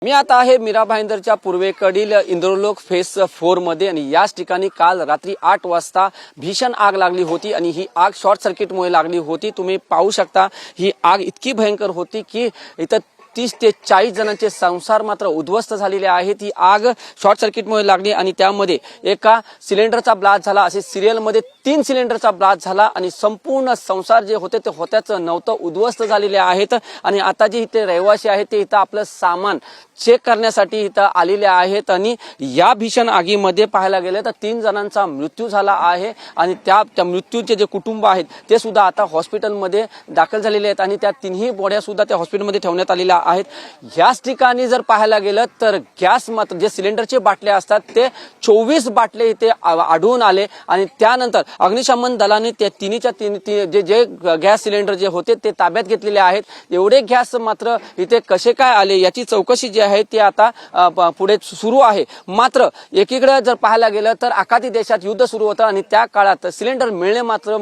मी आता आहे मीरा भाईंदरच्या पूर्वेकडील इंद्रलोक फेज 4 मध्ये आणि याच ठिकाणी काल रात्री 8 वाजता भीषण आग लागली होती आणि ही आग शॉर्ट सर्किटमुळे लागली होती। तुम्ही पाहू शकता ही आग इतकी भयंकर होती की इथं 30 ते 40 जणांचे संसार मात्र उद्ध्वस्त झालेले आहेत। ही आग शॉर्ट सर्किटमुळे लागली आणि त्यामध्ये एका सिलेंडरचा ब्लास्ट झाला। असे सिरियलमध्ये 3 सिलेंडरचा ब्लास्ट झाला आणि संपूर्ण संसार जे होते ते होत्याच नव्हतं, उद्ध्वस्त झालेले आहेत। आणि आता जे इथे रहिवासी आहेत ते इथं आपलं सामान चेक करण्यासाठी इथं आलेले आहेत आणि या भीषण आगीमध्ये पाहायला गेले तर 3 जणांचा मृत्यू झाला आहे आणि त्या मृत्यूचे जे कुटुंब आहेत ते सुद्धा आता हॉस्पिटलमध्ये दाखल झालेले आहेत आणि त्या तिन्ही बॉड्या सुद्धा त्या हॉस्पिटलमध्ये ठेवण्यात आलेल्या आहेत। याच ठिकाणी जर पाहायला गेलं तर गॅस मात्र जे सिलेंडरचे बाटले असतात ते 24 बाटले इथे आढळून आले आणि त्यानंतर अग्निशमन दलाने त्या तिन्हीच्या जे गॅस सिलेंडर जे होते ते ताब्यात घेतलेले आहेत। एवढे गॅस मात्र इथे कसे काय आले याची चौकशी जी आहे ती आता पुढे सुरू आहे। मात्र एकीकडे जर पाहायला गेलं तर आखाती देशात युद्ध सुरू होतं आणि त्या काळात सिलेंडर मिळणे मात्र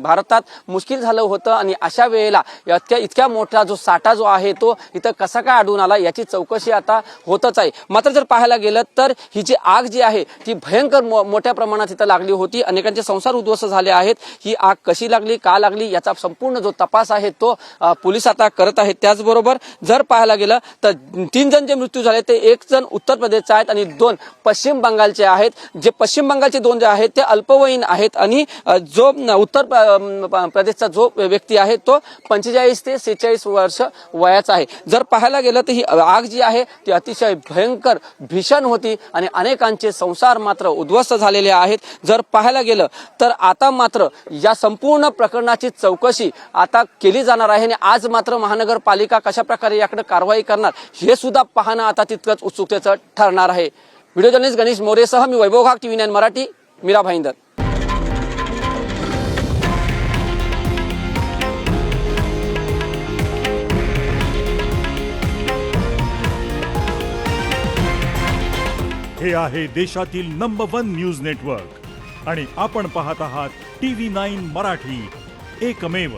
भारतात मुश्किल झालं होतं आणि अशा वेळेला इतक्या मोठा जो साठा जो आहे तो इथं कसा काय आढळून आला याची चौकशी आता होतच आहे। मात्र जर पाहायला गेलं तर ही जी आग जी आहे ती भयंकर मोठ्या प्रमाणात इथं लागली होती, अनेकांचे संसार उद्ध्वस्त झाले आहेत। ही आग कशी लागली, का लागली याचा संपूर्ण जो तपास आहे तो पोलीस आता करत आहेत। त्याचबरोबर जर पाहायला गेलं तर 3 जण जे मृत्यू झाले ते 1 जण उत्तर प्रदेशचा आहेत आणि 2 पश्चिम बंगालचे आहेत। जे पश्चिम बंगालचे 2 जे आहेत ते अल्पवयीन आहेत आणि जो उत्तर प्रदेशचा जो व्यक्ती आहे तो 45 ते 46 वर्ष वयाचा आहे। जर पाहायला गेलं तर ही आग जी आहे ती अतिशय भयंकर भीषण होती आणि अनेकांचे संसार मात्र उद्ध्वस्त झालेले आहेत। जर पाहायला गेलं तर आता मात्र या संपूर्ण प्रकरणाची चौकशी आता केली जाणार आहे आणि आज मात्र महानगरपालिका कशा प्रकारे याकडे कारवाई करणार हे सुद्धा पाहणं आता तितकंच उत्सुकतेचं ठरणार आहे। व्हिडिओ जर्नलिस्ट गणेश मोरेसह मी वैभव घाग, TV9 मराठी, मीरा भाईंदर। हे आहे देशातील नंबर 1 न्यूज नेटवर्क आणि आपण पाहत आहात TV9 मराठी, एकमेव।